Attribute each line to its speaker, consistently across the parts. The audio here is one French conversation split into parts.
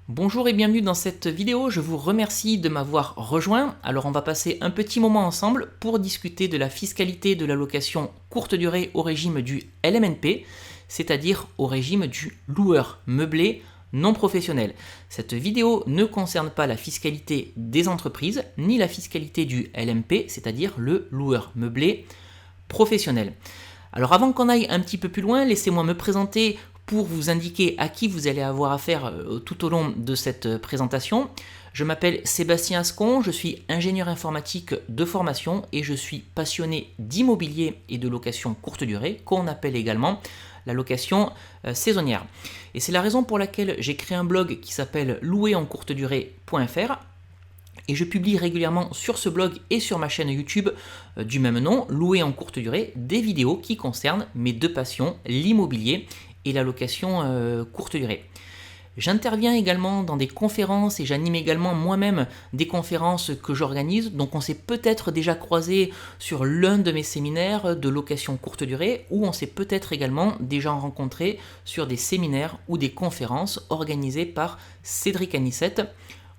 Speaker 1: Bonjour et bienvenue dans cette vidéo, je vous remercie de m'avoir rejoint. Alors on va passer un petit moment ensemble pour discuter de la fiscalité de la location courte durée au régime du LMNP, c'est-à-dire au régime du loueur meublé non professionnel. Cette vidéo ne concerne pas la fiscalité des entreprises, ni la fiscalité du LMP, c'est-à-dire le loueur meublé professionnel. Alors avant qu'on aille un petit peu plus loin, laissez-moi me présenter pour vous indiquer à qui vous allez avoir affaire tout au long de cette présentation. Je m'appelle Sébastien Ascon, je suis ingénieur informatique de formation et je suis passionné d'immobilier et de location courte durée, qu'on appelle également la location saisonnière. Et c'est la raison pour laquelle j'ai créé un blog qui s'appelle louerencourtedurée.fr. Et je publie régulièrement sur ce blog et sur ma chaîne YouTube du même nom, Louer en courte durée, des vidéos qui concernent mes deux passions, l'immobilier et la location courte durée. J'interviens également dans des conférences et j'anime également moi-même des conférences que j'organise. Donc on s'est peut-être déjà croisé sur l'un de mes séminaires de location courte durée ou on s'est peut-être également déjà rencontré sur des séminaires ou des conférences organisées par Cédric Anissette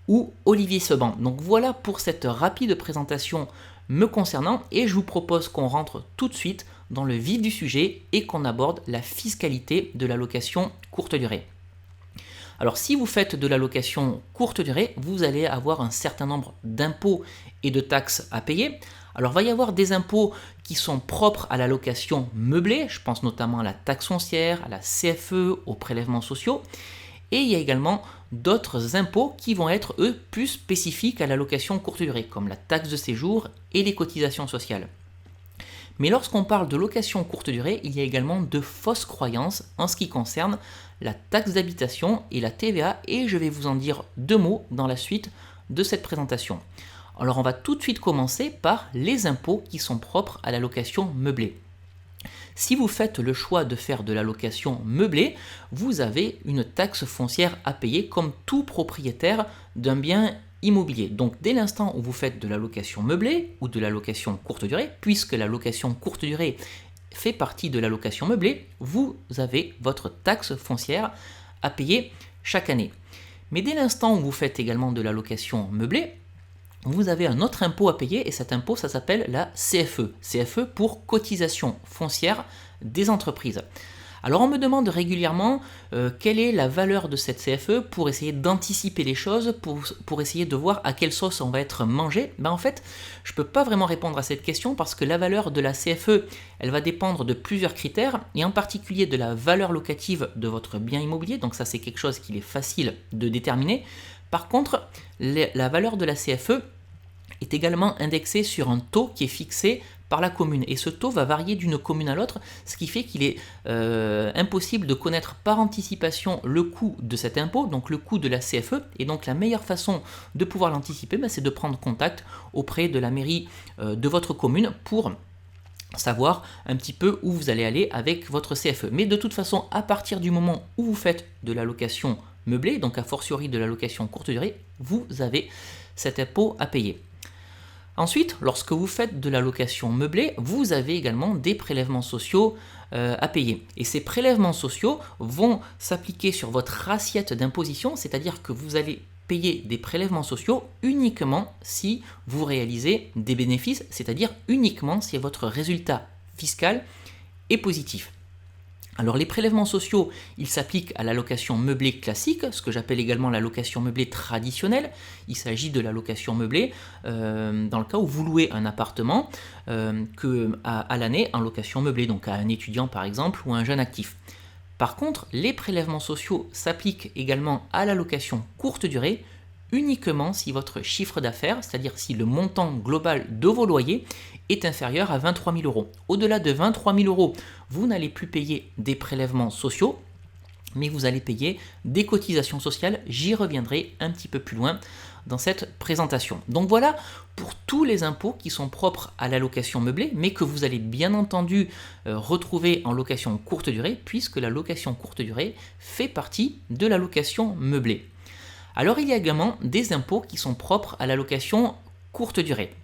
Speaker 1: ou Olivier Seban. Donc voilà pour cette rapide présentation me concernant et je vous propose qu'on rentre tout de suite dans le vif du sujet et qu'on aborde la fiscalité de la location courte durée. Alors si vous faites de la location courte durée, vous allez avoir un certain nombre d'impôts et de taxes à payer. Alors il va y avoir des impôts qui sont propres à la location meublée, je pense notamment à la taxe foncière, à la CFE, aux prélèvements sociaux. Et il y a également d'autres impôts qui vont être, eux, plus spécifiques à la location courte durée, comme la taxe de séjour et les cotisations sociales. Mais lorsqu'on parle de location courte durée, il y a également de fausses croyances en ce qui concerne la taxe d'habitation et la TVA, et je vais vous en dire deux mots dans la suite de cette présentation. Alors on va tout de suite commencer par les impôts qui sont propres à la location meublée. Si vous faites le choix de faire de la location meublée, vous avez une taxe foncière à payer comme tout propriétaire d'un bien immobilier. Donc dès l'instant où vous faites de la location meublée ou de la location courte durée, puisque la location courte durée fait partie de la location meublée, vous avez votre taxe foncière à payer chaque année. Mais dès l'instant où vous faites également de la location meublée, vous avez un autre impôt à payer et cet impôt, ça s'appelle la CFE. CFE pour cotisation foncière des entreprises. Alors on me demande régulièrement quelle est la valeur de cette CFE pour essayer d'anticiper les choses, pour essayer de voir à quelle sauce on va être mangé. En fait, je ne peux pas vraiment répondre à cette question parce que la valeur de la CFE, elle va dépendre de plusieurs critères et en particulier de la valeur locative de votre bien immobilier. Donc ça c'est quelque chose qu'il est facile de déterminer. Par contre, la valeur de la CFE est également indexée sur un taux qui est fixé par la commune. Et ce taux va varier d'une commune à l'autre, ce qui fait qu'il est impossible de connaître par anticipation le coût de cet impôt, donc le coût de la CFE. Et donc la meilleure façon de pouvoir l'anticiper, c'est de prendre contact auprès de la mairie de votre commune pour savoir un petit peu où vous allez aller avec votre CFE. Mais de toute façon, à partir du moment où vous faites de la location meublée, donc a fortiori de la location courte durée, vous avez cet impôt à payer. Ensuite, lorsque vous faites de la location meublée, vous avez également des prélèvements sociaux à payer. Et ces prélèvements sociaux vont s'appliquer sur votre assiette d'imposition, c'est-à-dire que vous allez payer des prélèvements sociaux uniquement si vous réalisez des bénéfices, c'est-à-dire uniquement si votre résultat fiscal est positif. Alors les prélèvements sociaux, ils s'appliquent à la location meublée classique, ce que j'appelle également la location meublée traditionnelle. Il s'agit de la location meublée dans le cas où vous louez un appartement à l'année en location meublée, donc à un étudiant par exemple ou à un jeune actif. Par contre, les prélèvements sociaux s'appliquent également à la location courte durée, uniquement si votre chiffre d'affaires, c'est-à-dire si le montant global de vos loyers est inférieur à 23 000 euros. Au-delà de 23 000 euros, vous n'allez plus payer des prélèvements sociaux, mais vous allez payer des cotisations sociales. J'y reviendrai un petit peu plus loin dans cette présentation. Donc voilà pour tous les impôts qui sont propres à la location meublée, mais que vous allez bien entendu retrouver en location courte durée, puisque la location courte durée fait partie de la location meublée. Alors il y a également des impôts qui sont propres à la location courte durée.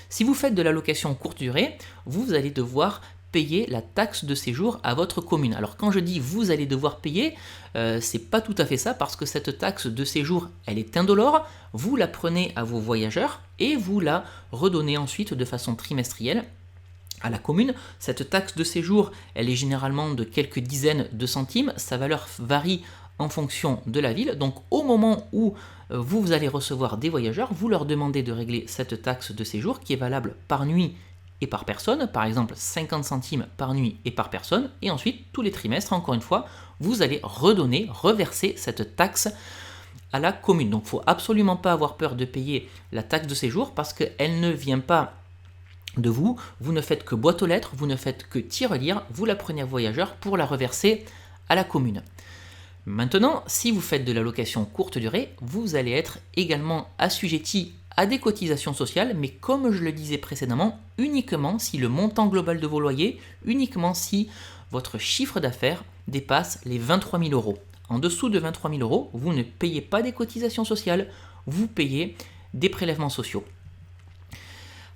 Speaker 1: Si vous faites de la location courte durée, vous allez devoir payer la taxe de séjour à votre commune. Alors quand je dis vous allez devoir payer, c'est pas tout à fait ça, parce que cette taxe de séjour, elle est indolore, vous la prenez à vos voyageurs et vous la redonnez ensuite de façon trimestrielle à la commune. Cette taxe de séjour, elle est généralement de quelques dizaines de centimes, sa valeur varie en fonction de la ville. Donc au moment où vous allez recevoir des voyageurs, vous leur demandez de régler cette taxe de séjour qui est valable par nuit et par personne, par exemple 50 centimes par nuit et par personne, et ensuite tous les trimestres, encore une fois, vous allez reverser cette taxe à la commune. Donc il ne faut absolument pas avoir peur de payer la taxe de séjour, parce qu'elle ne vient pas de vous, vous ne faites que boîte aux lettres, vous ne faites que tirelire, vous la prenez à voyageur pour la reverser à la commune. Maintenant, si vous faites de la location courte durée, vous allez être également assujetti à des cotisations sociales, mais comme je le disais précédemment, uniquement si le montant global de vos loyers, uniquement si votre chiffre d'affaires dépasse les 23 000 euros. En dessous de 23 000 euros, vous ne payez pas des cotisations sociales, vous payez des prélèvements sociaux.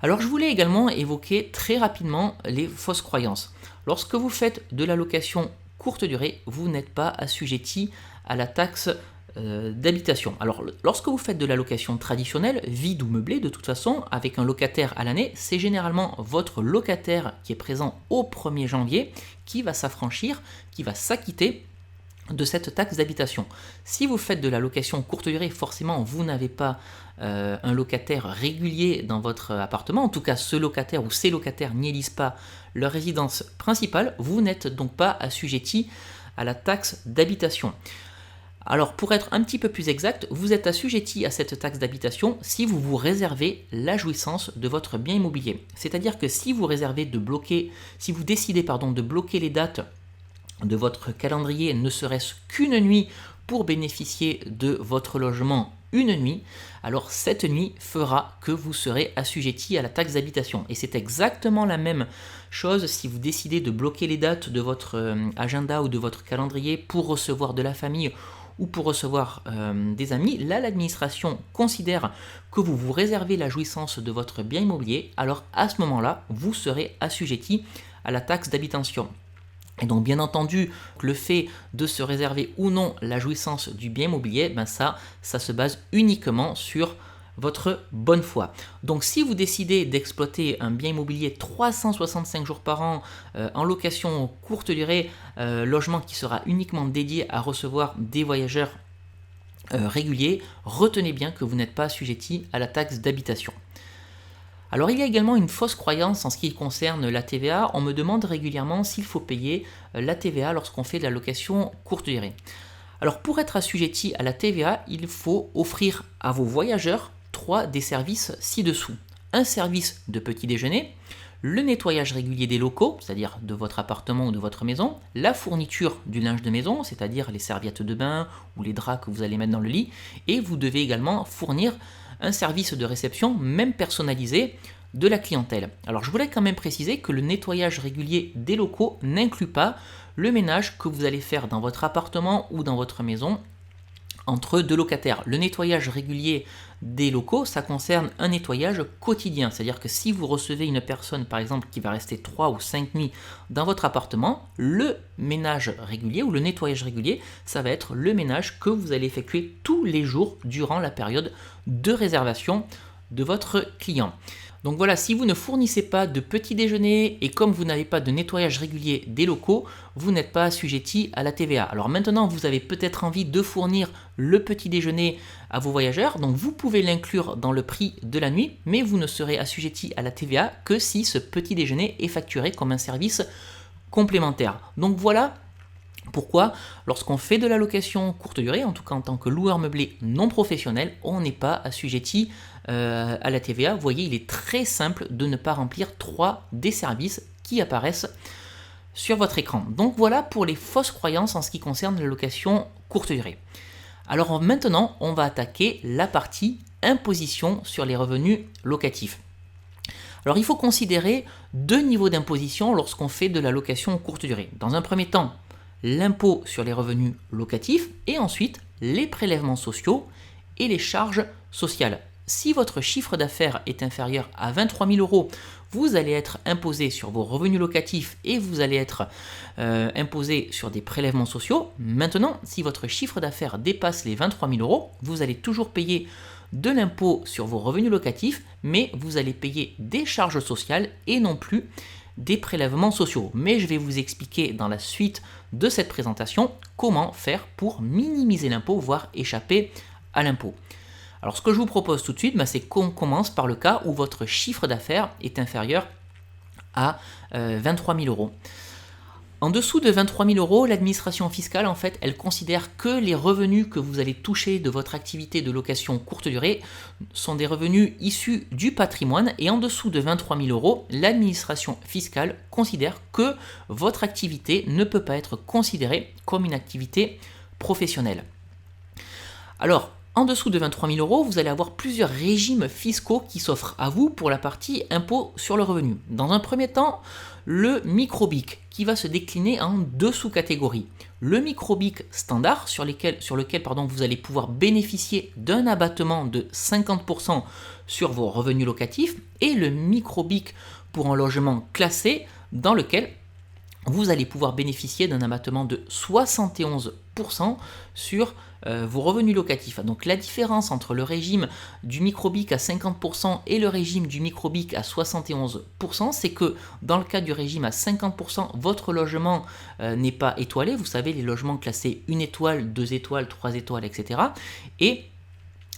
Speaker 1: Alors je voulais également évoquer très rapidement les fausses croyances. Lorsque vous faites de la location courte durée, vous n'êtes pas assujetti à la taxe d'habitation. Alors lorsque vous faites de la location traditionnelle, vide ou meublée, de toute façon, avec un locataire à l'année, c'est généralement votre locataire qui est présent au 1er janvier qui va s'affranchir, qui va s'acquitter de cette taxe d'habitation. Si vous faites de la location courte durée, forcément vous n'avez pas un locataire régulier dans votre appartement, en tout cas ce locataire ou ces locataires n'y élisent pas leur résidence principale, vous n'êtes donc pas assujetti à la taxe d'habitation. Alors pour être un petit peu plus exact, vous êtes assujetti à cette taxe d'habitation si vous vous réservez la jouissance de votre bien immobilier. C'est-à-dire que si vous décidez de bloquer les dates de votre calendrier, ne serait-ce qu'une nuit pour bénéficier de votre logement une nuit, alors cette nuit fera que vous serez assujetti à la taxe d'habitation. Et c'est exactement la même chose si vous décidez de bloquer les dates de votre agenda ou de votre calendrier pour recevoir de la famille ou pour recevoir des amis. Là, l'administration considère que vous vous réservez la jouissance de votre bien immobilier, alors à ce moment-là, vous serez assujetti à la taxe d'habitation. Et donc bien entendu, le fait de se réserver ou non la jouissance du bien immobilier, ça se base uniquement sur votre bonne foi. Donc si vous décidez d'exploiter un bien immobilier 365 jours par an en location courte durée, logement qui sera uniquement dédié à recevoir des voyageurs réguliers, retenez bien que vous n'êtes pas assujetti à la taxe d'habitation. Alors il y a également une fausse croyance en ce qui concerne la TVA. On me demande régulièrement s'il faut payer la TVA lorsqu'on fait de la location courte durée. Alors pour être assujetti à la TVA, il faut offrir à vos voyageurs 3 des services ci-dessous. Un service de petit déjeuner, le nettoyage régulier des locaux, c'est-à-dire de votre appartement ou de votre maison, la fourniture du linge de maison, c'est-à-dire les serviettes de bain ou les draps que vous allez mettre dans le lit, et vous devez également fournir un service de réception, même personnalisé, de la clientèle. Alors je voulais quand même préciser que le nettoyage régulier des locaux n'inclut pas le ménage que vous allez faire dans votre appartement ou dans votre maison entre deux locataires. Le nettoyage régulier des locaux, ça concerne un nettoyage quotidien, c'est-à-dire que si vous recevez une personne par exemple qui va rester 3 ou 5 nuits dans votre appartement, le ménage régulier ou le nettoyage régulier, ça va être le ménage que vous allez effectuer tous les jours durant la période de réservation de votre client. Donc voilà, si vous ne fournissez pas de petit déjeuner et comme vous n'avez pas de nettoyage régulier des locaux, vous n'êtes pas assujetti à la TVA. Alors maintenant, vous avez peut-être envie de fournir le petit déjeuner à vos voyageurs, donc vous pouvez l'inclure dans le prix de la nuit, mais vous ne serez assujetti à la TVA que si ce petit déjeuner est facturé comme un service complémentaire. Donc voilà pourquoi, lorsqu'on fait de la location courte durée, en tout cas en tant que loueur meublé non professionnel, on n'est pas assujetti à la TVA. Vous voyez, il est très simple de ne pas remplir 3 des services qui apparaissent sur votre écran. Donc voilà pour les fausses croyances en ce qui concerne la location courte durée. Alors maintenant, on va attaquer la partie imposition sur les revenus locatifs. Alors il faut considérer 2 niveaux d'imposition lorsqu'on fait de la location courte durée. Dans un premier temps, l'impôt sur les revenus locatifs et ensuite les prélèvements sociaux et les charges sociales. Si votre chiffre d'affaires est inférieur à 23 000 euros, vous allez être imposé sur vos revenus locatifs et vous allez être imposé sur des prélèvements sociaux. Maintenant, si votre chiffre d'affaires dépasse les 23 000 euros, vous allez toujours payer de l'impôt sur vos revenus locatifs, mais vous allez payer des charges sociales et non plus des prélèvements sociaux. Mais je vais vous expliquer dans la suite de cette présentation comment faire pour minimiser l'impôt, voire échapper à l'impôt. Alors ce que je vous propose tout de suite, c'est qu'on commence par le cas où votre chiffre d'affaires est inférieur à 23 000 euros. En dessous de 23 000 euros, l'administration fiscale, en fait, elle considère que les revenus que vous allez toucher de votre activité de location courte durée sont des revenus issus du patrimoine. Et en dessous de 23 000 euros, l'administration fiscale considère que votre activité ne peut pas être considérée comme une activité professionnelle. Alors, en dessous de 23 000 euros, vous allez avoir plusieurs régimes fiscaux qui s'offrent à vous pour la partie impôt sur le revenu. Dans un premier temps, le micro-BIC qui va se décliner en deux sous-catégories. Le micro-BIC standard sur lequel vous allez pouvoir bénéficier d'un abattement de 50% sur vos revenus locatifs et le micro-BIC pour un logement classé dans lequel vous allez pouvoir bénéficier d'un abattement de 71% sur vos revenus locatifs. Donc la différence entre le régime du micro-BIC à 50% et le régime du micro-BIC à 71%, c'est que dans le cas du régime à 50%, votre logement n'est pas étoilé. Vous savez, les logements classés 1 étoile, 2 étoiles, 3 étoiles, etc. Et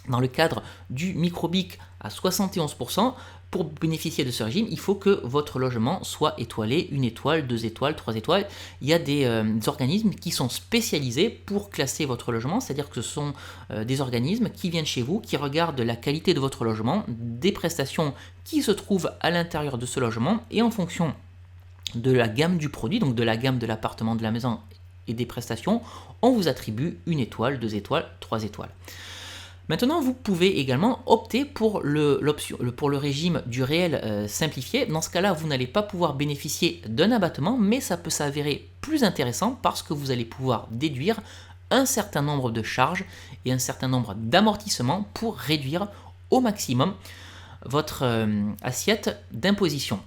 Speaker 1: dans le cadre du micro-BIC à 71%, pour bénéficier de ce régime, il faut que votre logement soit étoilé, 1 étoile, 2 étoiles, 3 étoiles. Il y a des organismes qui sont spécialisés pour classer votre logement, c'est-à-dire que ce sont des organismes qui viennent chez vous, qui regardent la qualité de votre logement, des prestations qui se trouvent à l'intérieur de ce logement, et en fonction de la gamme du produit, donc de la gamme de l'appartement, de la maison et des prestations, on vous attribue 1 étoile, 2 étoiles, 3 étoiles. Maintenant, vous pouvez également opter pour le régime du réel simplifié. Dans ce cas-là, vous n'allez pas pouvoir bénéficier d'un abattement, mais ça peut s'avérer plus intéressant parce que vous allez pouvoir déduire un certain nombre de charges et un certain nombre d'amortissements pour réduire au maximum votre assiette d'imposition.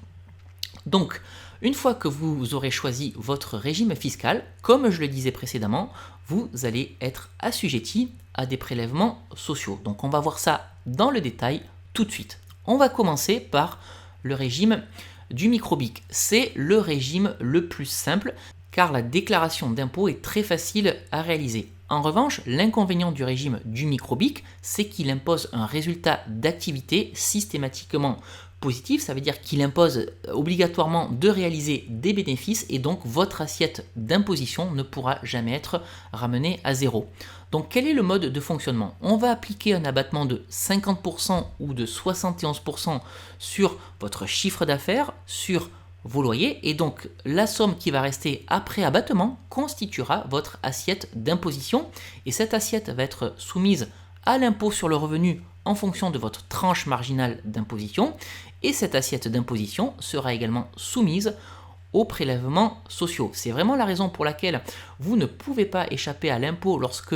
Speaker 1: Donc, une fois que vous aurez choisi votre régime fiscal, comme je le disais précédemment, vous allez être assujetti à des prélèvements sociaux. Donc on va voir ça dans le détail tout de suite. On va commencer par le régime du micro-BIC. C'est le régime le plus simple car la déclaration d'impôt est très facile à réaliser. En revanche, l'inconvénient du régime du micro-BIC, c'est qu'il impose un résultat d'activité systématiquement positif, ça veut dire qu'il impose obligatoirement de réaliser des bénéfices et donc votre assiette d'imposition ne pourra jamais être ramenée à zéro. Donc quel est le mode de fonctionnement? On va appliquer un abattement de 50% ou de 71% sur votre chiffre d'affaires, sur vos loyers, et donc la somme qui va rester après abattement constituera votre assiette d'imposition, et cette assiette va être soumise à l'impôt sur le revenu en fonction de votre tranche marginale d'imposition, et cette assiette d'imposition sera également soumise aux prélèvements sociaux. C'est vraiment la raison pour laquelle vous ne pouvez pas échapper à l'impôt lorsque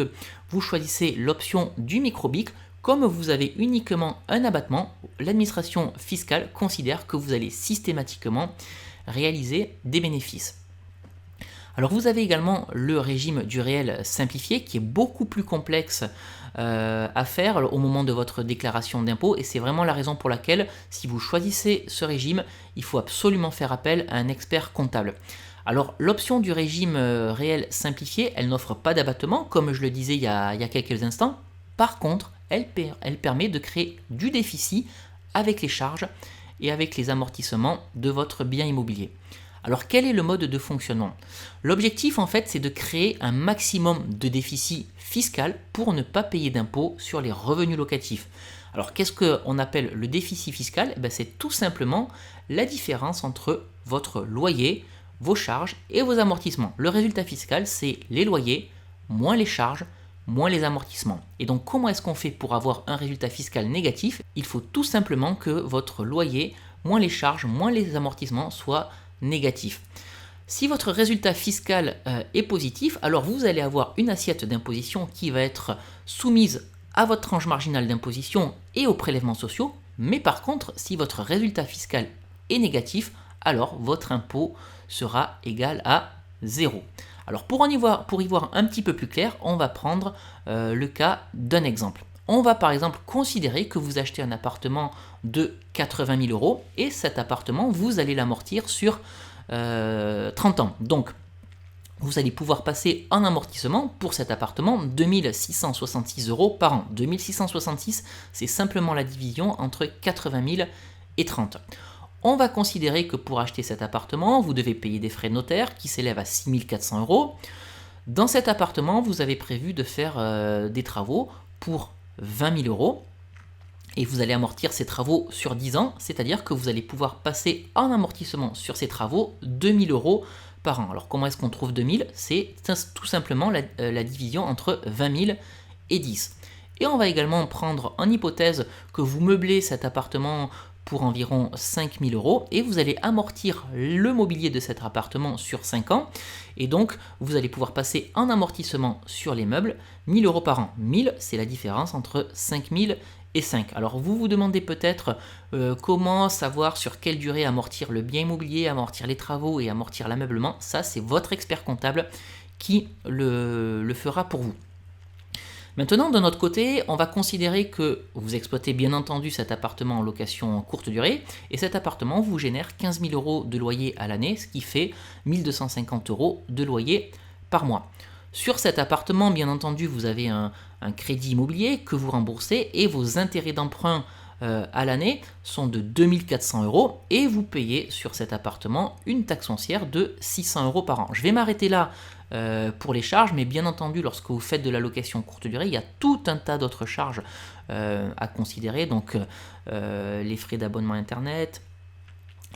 Speaker 1: vous choisissez l'option du micro-BIC. Comme vous avez uniquement un abattement, l'administration fiscale considère que vous allez systématiquement réaliser des bénéfices. Alors vous avez également le régime du réel simplifié qui est beaucoup plus complexe à faire au moment de votre déclaration d'impôt, et c'est vraiment la raison pour laquelle si vous choisissez ce régime, il faut absolument faire appel à un expert comptable. Alors l'option du régime réel simplifié, elle n'offre pas d'abattement comme je le disais il y a quelques instants. Par contre, elle permet de créer du déficit avec les charges et avec les amortissements de votre bien immobilier. Alors quel est le mode de fonctionnement? L'objectif en fait c'est de créer un maximum de déficit fiscal pour ne pas payer d'impôt sur les revenus locatifs. Alors qu'est-ce qu'on appelle le déficit fiscal? C'est tout simplement la différence entre votre loyer, vos charges et vos amortissements. Le résultat fiscal c'est les loyers moins les charges moins les amortissements. Et donc comment est-ce qu'on fait pour avoir un résultat fiscal négatif? Il faut tout simplement que votre loyer moins les charges moins les amortissements soient négatif. Si votre résultat fiscal est positif, alors vous allez avoir une assiette d'imposition qui va être soumise à votre tranche marginale d'imposition et aux prélèvements sociaux, mais par contre, si votre résultat fiscal est négatif, alors votre impôt sera égal à 0. Alors pour y voir un petit peu plus clair, on va prendre le cas d'un exemple. On va par exemple considérer que vous achetez un appartement de 80 000 euros et cet appartement, vous allez l'amortir sur 30 ans. Donc, vous allez pouvoir passer en amortissement pour cet appartement 2666 euros par an. 2666, c'est simplement la division entre 80 000 et 30. On va considérer que pour acheter cet appartement, vous devez payer des frais notaires qui s'élèvent à 6 400 euros. Dans cet appartement, vous avez prévu de faire des travaux pour 20 000 euros. Et vous allez amortir ces travaux sur 10 ans, c'est-à-dire que vous allez pouvoir passer en amortissement sur ces travaux 2 000 euros par an. Alors comment est-ce qu'on trouve 2 000 ? C'est tout simplement la division entre 20 000 et 10. Et on va également prendre en hypothèse que vous meublez cet appartement pour environ 5 000 euros et vous allez amortir le mobilier de cet appartement sur 5 ans. Et donc, vous allez pouvoir passer en amortissement sur les meubles 1 000 euros par an. 1 000, c'est la différence entre 5 000 et 5. Alors vous vous demandez peut-être comment savoir sur quelle durée amortir le bien immobilier, amortir les travaux et amortir l'ameublement. Ça, c'est votre expert comptable qui le fera pour vous. Maintenant, de notre côté, on va considérer que vous exploitez bien entendu cet appartement en location courte durée et cet appartement vous génère 15 000 euros de loyer à l'année, ce qui fait 1 250 euros de loyer par mois. Sur cet appartement, bien entendu, vous avez un crédit immobilier que vous remboursez et vos intérêts d'emprunt à l'année sont de 2 400 euros et vous payez sur cet appartement une taxe foncière de 600 euros par an. Je vais m'arrêter là pour les charges, mais bien entendu, lorsque vous faites de la location courte durée, il y a tout un tas d'autres charges à considérer, donc les frais d'abonnement Internet,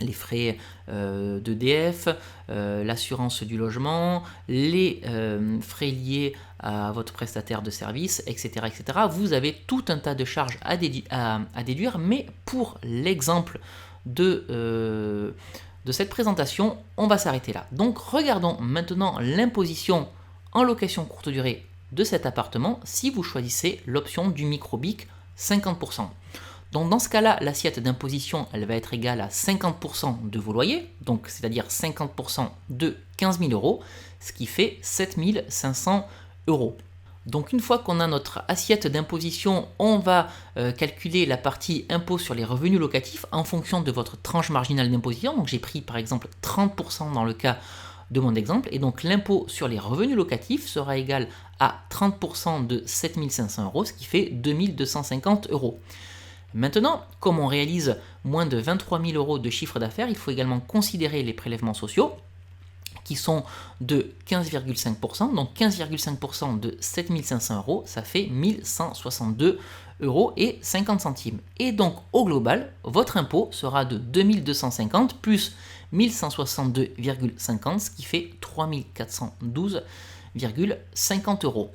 Speaker 1: les frais d'EDF, l'assurance du logement, les frais liés à votre prestataire de service, etc., etc. Vous avez tout un tas de charges à déduire, mais pour l'exemple de cette présentation, on va s'arrêter là. Donc regardons maintenant l'imposition en location courte durée de cet appartement si vous choisissez l'option du micro-BIC 50%. Donc dans ce cas-là, l'assiette d'imposition, elle va être égale à 50% de vos loyers, donc c'est-à-dire 50% de 15 000 euros, ce qui fait 7 500 euros. Donc une fois qu'on a notre assiette d'imposition, on va calculer la partie impôt sur les revenus locatifs en fonction de votre tranche marginale d'imposition. Donc j'ai pris par exemple 30% dans le cas de mon exemple, et donc l'impôt sur les revenus locatifs sera égal à 30% de 7 500 euros, ce qui fait 2 250 euros. Maintenant, comme on réalise moins de 23 000 euros de chiffre d'affaires, il faut également considérer les prélèvements sociaux qui sont de 15,5%. Donc 15,5% de 7 500 euros, ça fait 1 162 euros et 50 centimes. Et donc au global, votre impôt sera de 2 250 plus 1 162,50, ce qui fait 3 412,50 euros.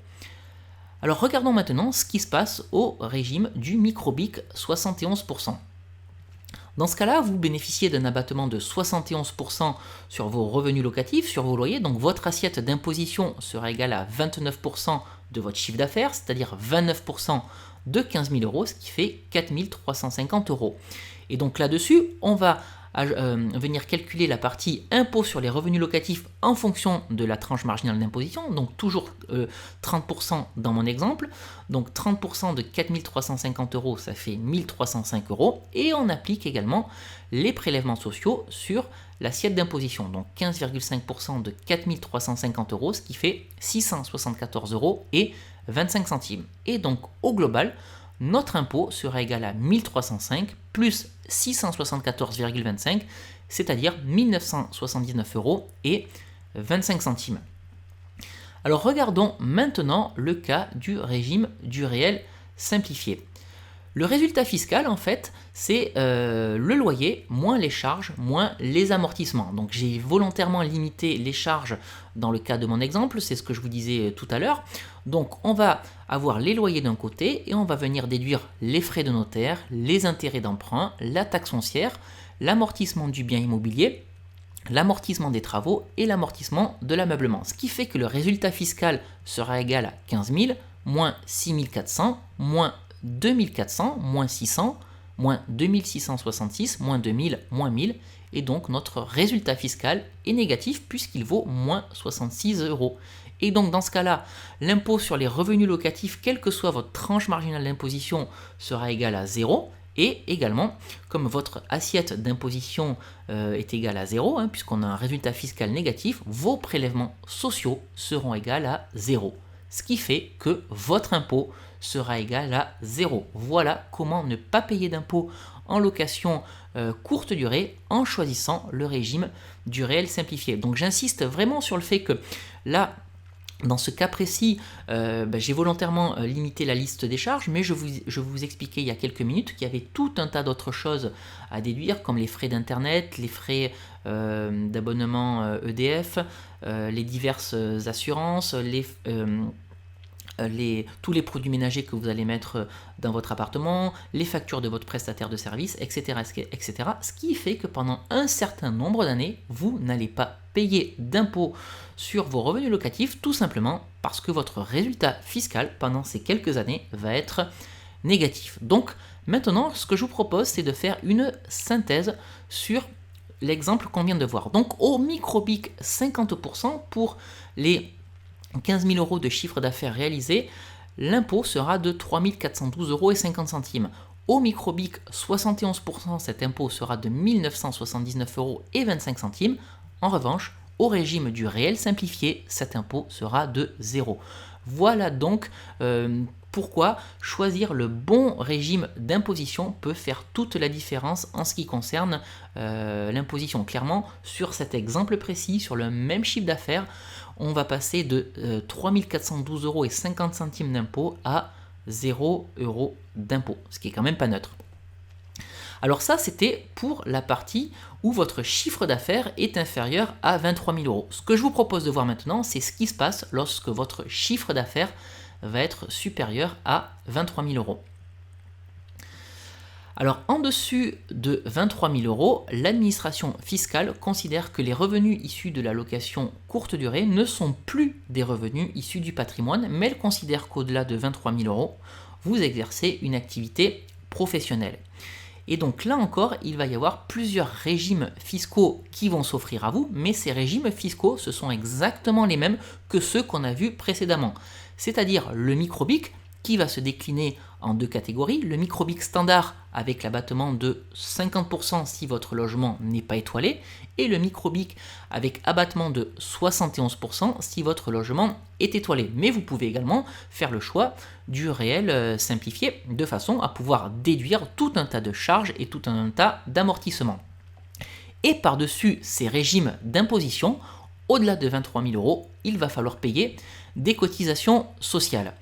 Speaker 1: Alors regardons maintenant ce qui se passe au régime du micro-BIC 71%. Dans ce cas-là, vous bénéficiez d'un abattement de 71% sur vos revenus locatifs, sur vos loyers. Donc votre assiette d'imposition sera égale à 29% de votre chiffre d'affaires, c'est-à-dire 29% de 15 000 euros, ce qui fait 4 350 euros. Et donc là-dessus, on va venir calculer la partie impôt sur les revenus locatifs en fonction de la tranche marginale d'imposition, donc toujours 30% dans mon exemple, donc 30% de 4 350 euros, ça fait 1 305 euros, et on applique également les prélèvements sociaux sur l'assiette d'imposition, donc 15,5% de 4 350 euros, ce qui fait 674 euros et 25 centimes. Et donc au global, notre impôt sera égal à 1305 plus 674,25, c'est-à-dire 1979 euros et 25 centimes. Alors regardons maintenant le cas du régime du réel simplifié. Le résultat fiscal, en fait, c'est le loyer moins les charges, moins les amortissements. Donc j'ai volontairement limité les charges dans le cas de mon exemple, c'est ce que je vous disais tout à l'heure. Donc on va avoir les loyers d'un côté et on va venir déduire les frais de notaire, les intérêts d'emprunt, la taxe foncière, l'amortissement du bien immobilier, l'amortissement des travaux et l'amortissement de l'ameublement. Ce qui fait que le résultat fiscal sera égal à 15 000 moins 6400, moins 2400, moins 600, moins 2666, moins 2000, moins 1000. Et donc notre résultat fiscal est négatif puisqu'il vaut moins 66 euros. Et donc dans ce cas-là, l'impôt sur les revenus locatifs, quelle que soit votre tranche marginale d'imposition, sera égal à 0. Et également, comme votre assiette d'imposition est égale à 0, puisqu'on a un résultat fiscal négatif, vos prélèvements sociaux seront égaux à 0. Ce qui fait que votre impôt sera égal à 0. Voilà comment ne pas payer d'impôt en location courte durée en choisissant le régime du réel simplifié. Donc j'insiste vraiment sur le fait que là, dans ce cas précis, j'ai volontairement limité la liste des charges, mais je vous expliquais il y a quelques minutes qu'il y avait tout un tas d'autres choses à déduire, comme les frais d'internet, les frais d'abonnement EDF, les diverses assurances, tous les produits ménagers que vous allez mettre dans votre appartement, les factures de votre prestataire de service, etc., etc. Ce qui fait que pendant un certain nombre d'années, vous n'allez pas payer d'impôt sur vos revenus locatifs, tout simplement parce que votre résultat fiscal pendant ces quelques années va être négatif. Donc maintenant, ce que je vous propose, c'est de faire une synthèse sur l'exemple qu'on vient de voir. Donc au microbic, 50% pour les 15 000 euros de chiffre d'affaires réalisé, l'impôt sera de 3 412,50 euros. Au microbic, 71%, cet impôt sera de 1 979,25 euros. En revanche, au régime du réel simplifié, cet impôt sera de 0. Voilà donc pourquoi choisir le bon régime d'imposition peut faire toute la différence en ce qui concerne l'imposition. Clairement, sur cet exemple précis, sur le même chiffre d'affaires, on va passer de 3 412,50 euros d'impôt à 0 euros d'impôt, ce qui est quand même pas neutre. Alors ça, c'était pour la partie où votre chiffre d'affaires est inférieur à 23 000 euros. Ce que je vous propose de voir maintenant, c'est ce qui se passe lorsque votre chiffre d'affaires va être supérieur à 23 000 euros. Alors, en dessus de 23 000 euros, l'administration fiscale considère que les revenus issus de la location courte durée ne sont plus des revenus issus du patrimoine, mais elle considère qu'au-delà de 23 000 euros, vous exercez une activité professionnelle. Et donc là encore, il va y avoir plusieurs régimes fiscaux qui vont s'offrir à vous, mais ces régimes fiscaux, ce sont exactement les mêmes que ceux qu'on a vus précédemment. C'est-à-dire le microbic, qui va se décliner en deux catégories. Le microbic standard avec l'abattement de 50% si votre logement n'est pas étoilé, et le microbic avec abattement de 71% si votre logement est étoilé. Mais vous pouvez également faire le choix du réel simplifié de façon à pouvoir déduire tout un tas de charges et tout un tas d'amortissements. Et par-dessus ces régimes d'imposition, au-delà de 23 000 euros, il va falloir payer des cotisations sociales.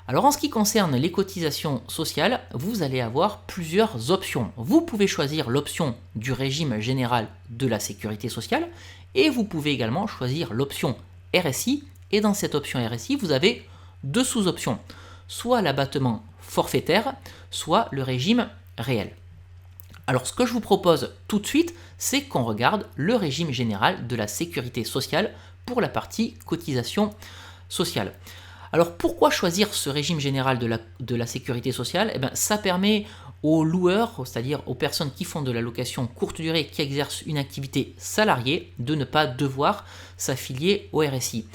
Speaker 1: Alors en ce qui concerne les cotisations sociales, vous allez avoir plusieurs options. Vous pouvez choisir l'option du régime général de la sécurité sociale et vous pouvez également choisir l'option RSI. Et dans cette option RSI, vous avez deux sous-options, soit l'abattement forfaitaire, soit le régime réel. Alors ce que je vous propose tout de suite, c'est qu'on regarde le régime général de la sécurité sociale pour la partie cotisation sociale. Alors pourquoi choisir ce régime général de la sécurité sociale ? Ça permet aux loueurs, c'est-à-dire aux personnes qui font de la location courte durée, qui exercent une activité salariée, de ne pas devoir s'affilier au RSI.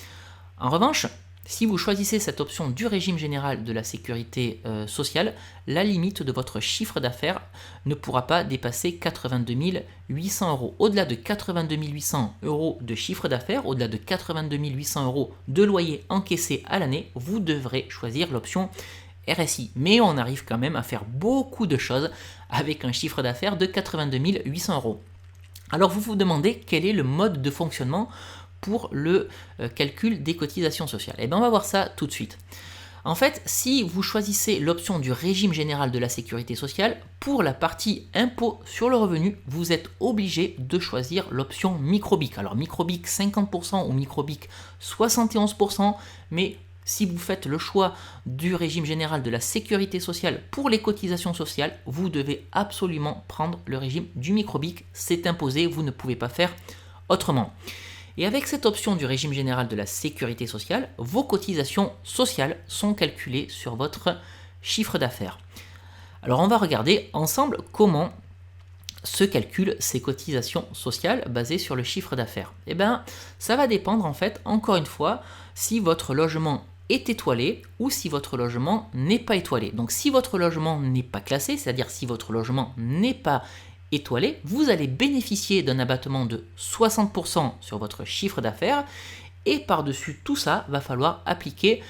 Speaker 1: En revanche, si vous choisissez cette option du régime général de la sécurité sociale, la limite de votre chiffre d'affaires ne pourra pas dépasser 82 800 euros. Au-delà de 82 800 euros de chiffre d'affaires, au-delà de 82 800 euros de loyer encaissé à l'année, vous devrez choisir l'option RSI. Mais on arrive quand même à faire beaucoup de choses avec un chiffre d'affaires de 82 800 euros. Alors vous vous demandez quel est le mode de fonctionnement pour le calcul des cotisations sociales. On va voir ça tout de suite. En fait, si vous choisissez l'option du régime général de la sécurité sociale, pour la partie impôt sur le revenu, vous êtes obligé de choisir l'option microbic. Alors microbic 50% ou microbic 71%, mais si vous faites le choix du régime général de la sécurité sociale pour les cotisations sociales, vous devez absolument prendre le régime du microbic. C'est imposé, vous ne pouvez pas faire autrement. Et avec cette option du régime général de la sécurité sociale, vos cotisations sociales sont calculées sur votre chiffre d'affaires. Alors on va regarder ensemble comment se calculent ces cotisations sociales basées sur le chiffre d'affaires. Eh bien, ça va dépendre en fait, encore une fois, si votre logement est étoilé ou si votre logement n'est pas étoilé. Donc si votre logement n'est pas classé, c'est-à-dire si votre logement n'est pas étoilé, vous allez bénéficier d'un abattement de 60% sur votre chiffre d'affaires et par-dessus tout ça, va falloir appliquer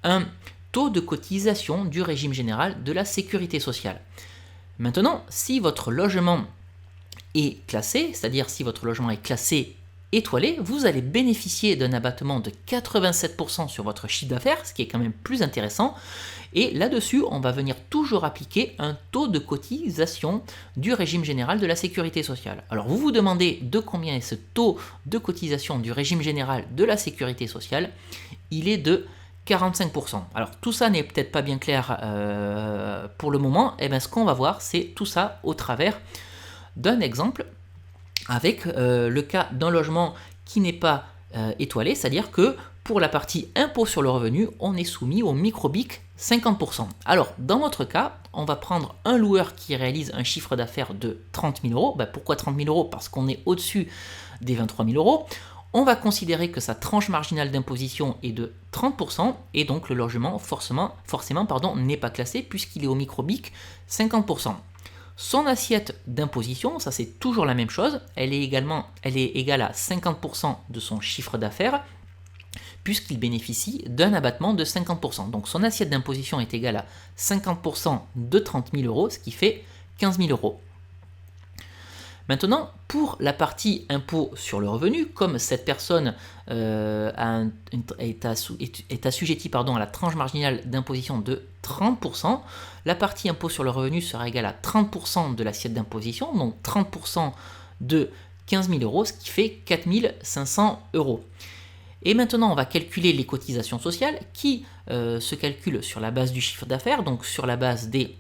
Speaker 1: un taux de cotisation du régime général de la sécurité sociale. Maintenant, si votre logement est classé, c'est-à-dire si votre logement est classé étoilé, vous allez bénéficier d'un abattement de 87% sur votre chiffre d'affaires, ce qui est quand même plus intéressant. Et là-dessus, on va venir toujours appliquer un taux de cotisation du régime général de la sécurité sociale. Alors vous vous demandez de combien est ce taux de cotisation du régime général de la sécurité sociale. Il est de 45%. Alors tout ça n'est peut-être pas bien clair pour le moment. Et bien ce qu'on va voir, c'est tout ça au travers d'un exemple avec le cas d'un logement qui n'est pas étoilé, c'est-à-dire que pour la partie impôt sur le revenu, on est soumis au micro-BIC 50%. Alors, dans notre cas, on va prendre un loueur qui réalise un chiffre d'affaires de 30 000 euros. Ben, pourquoi 30 000 euros? Parce qu'on est au-dessus des 23 000 euros. On va considérer que sa tranche marginale d'imposition est de 30% et donc le logement forcément n'est pas classé puisqu'il est au micro-BIC 50%. Son assiette d'imposition, ça c'est toujours la même chose, elle est égale à 50% de son chiffre d'affaires puisqu'il bénéficie d'un abattement de 50%. Donc son assiette d'imposition est égale à 50% de 30 000 euros, ce qui fait 15 000 euros. Maintenant, pour la partie impôt sur le revenu, comme cette personne est assujettie à la tranche marginale d'imposition de 30%, la partie impôt sur le revenu sera égale à 30% de l'assiette d'imposition, donc 30% de 15 000 euros, ce qui fait 4 500 euros. Et maintenant, on va calculer les cotisations sociales qui se calculent sur la base du chiffre d'affaires, donc sur la base des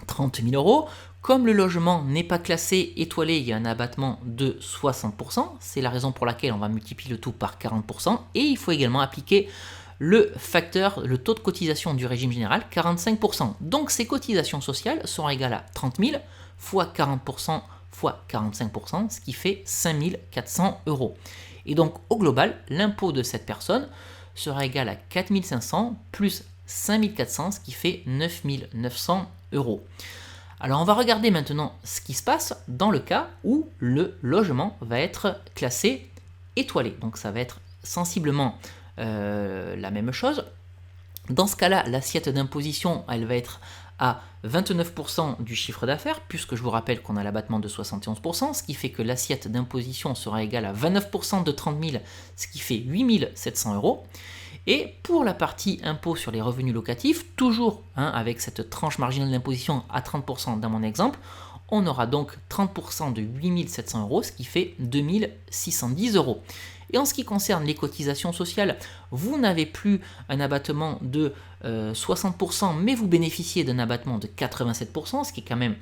Speaker 1: 30 000 euros. Comme le logement n'est pas classé étoilé, il y a un abattement de 60%. C'est la raison pour laquelle on va multiplier le tout par 40%. Et il faut également appliquer le taux de cotisation du régime général, 45%. Donc ces cotisations sociales sont égales à 30 000 fois 40% fois 45%, ce qui fait 5 400 euros. Et donc au global, l'impôt de cette personne sera égal à 4 500 plus 5 400, ce qui fait 9 900 euros. Alors on va regarder maintenant ce qui se passe dans le cas où le logement va être classé étoilé. Donc ça va être sensiblement la même chose. Dans ce cas-là, l'assiette d'imposition, elle va être à 29% du chiffre d'affaires, puisque je vous rappelle qu'on a l'abattement de 71%, ce qui fait que l'assiette d'imposition sera égale à 29% de 30 000, ce qui fait 8 700 euros. Et pour la partie impôt sur les revenus locatifs, toujours avec cette tranche marginale d'imposition à 30% dans mon exemple, on aura donc 30% de 8 700 euros, ce qui fait 2 610 euros. Et en ce qui concerne les cotisations sociales, vous n'avez plus un abattement de 60%, mais vous bénéficiez d'un abattement de 87%, ce qui est quand même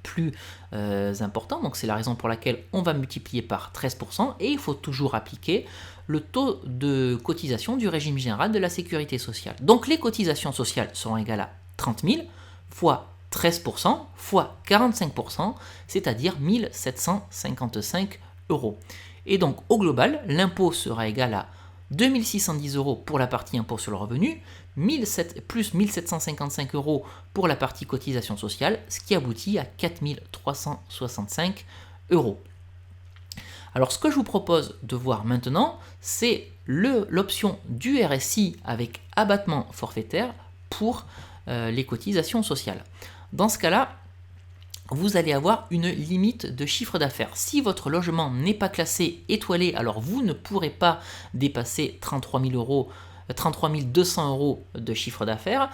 Speaker 1: plus important. Donc c'est la raison pour laquelle on va multiplier par 13%, et il faut toujours appliquer le taux de cotisation du régime général de la sécurité sociale. Donc les cotisations sociales seront égales à 30 000 fois 13% fois 45%, c'est-à-dire 1 755 euros. Et donc au global, l'impôt sera égal à 2 610 euros pour la partie impôt sur le revenu, plus 1 755 euros pour la partie cotisation sociale, ce qui aboutit à 4 365 euros. Alors ce que je vous propose de voir maintenant, c'est l'option du RSI avec abattement forfaitaire pour les cotisations sociales. Dans ce cas-là, vous allez avoir une limite de chiffre d'affaires. Si votre logement n'est pas classé étoilé, alors vous ne pourrez pas dépasser 33 200 euros de chiffre d'affaires.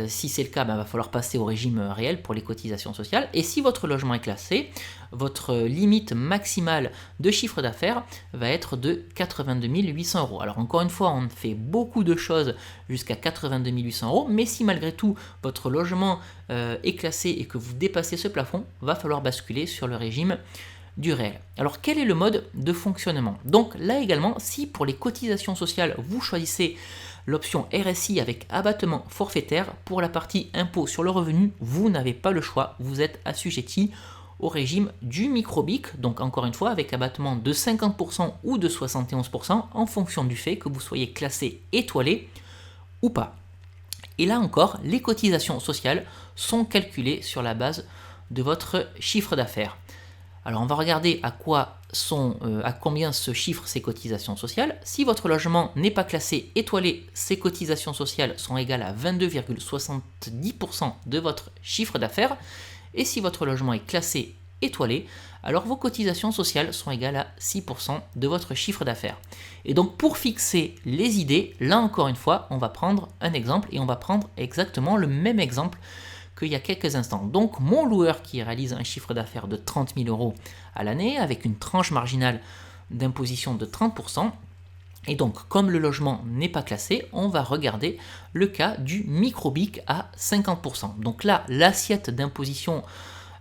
Speaker 1: Si c'est le cas, il va falloir passer au régime réel pour les cotisations sociales. Et si votre logement est classé, votre limite maximale de chiffre d'affaires va être de 82 800 euros. Alors encore une fois, on fait beaucoup de choses jusqu'à 82 800 euros, mais si malgré tout votre logement est classé et que vous dépassez ce plafond, va falloir basculer sur le régime du réel. Alors quel est le mode de fonctionnement? Donc là également, si pour les cotisations sociales, vous choisissez l'option RSI avec abattement forfaitaire, pour la partie impôt sur le revenu, vous n'avez pas le choix, vous êtes assujetti au régime du micro-BIC, donc encore une fois avec abattement de 50% ou de 71% en fonction du fait que vous soyez classé étoilé ou pas. Et là encore, les cotisations sociales sont calculées sur la base de votre chiffre d'affaires. Alors on va regarder à combien se chiffrent ces cotisations sociales. Si votre logement n'est pas classé étoilé, ces cotisations sociales sont égales à 22,70% de votre chiffre d'affaires. Et si votre logement est classé étoilé, alors vos cotisations sociales sont égales à 6% de votre chiffre d'affaires. Et donc pour fixer les idées, là encore une fois, on va prendre un exemple et on va prendre exactement le même exemple qu'il y a quelques instants. Donc mon loueur qui réalise un chiffre d'affaires de 30 000 euros à l'année avec une tranche marginale d'imposition de 30%. Et donc, comme le logement n'est pas classé, on va regarder le cas du micro-BIC à 50%. Donc là, l'assiette d'imposition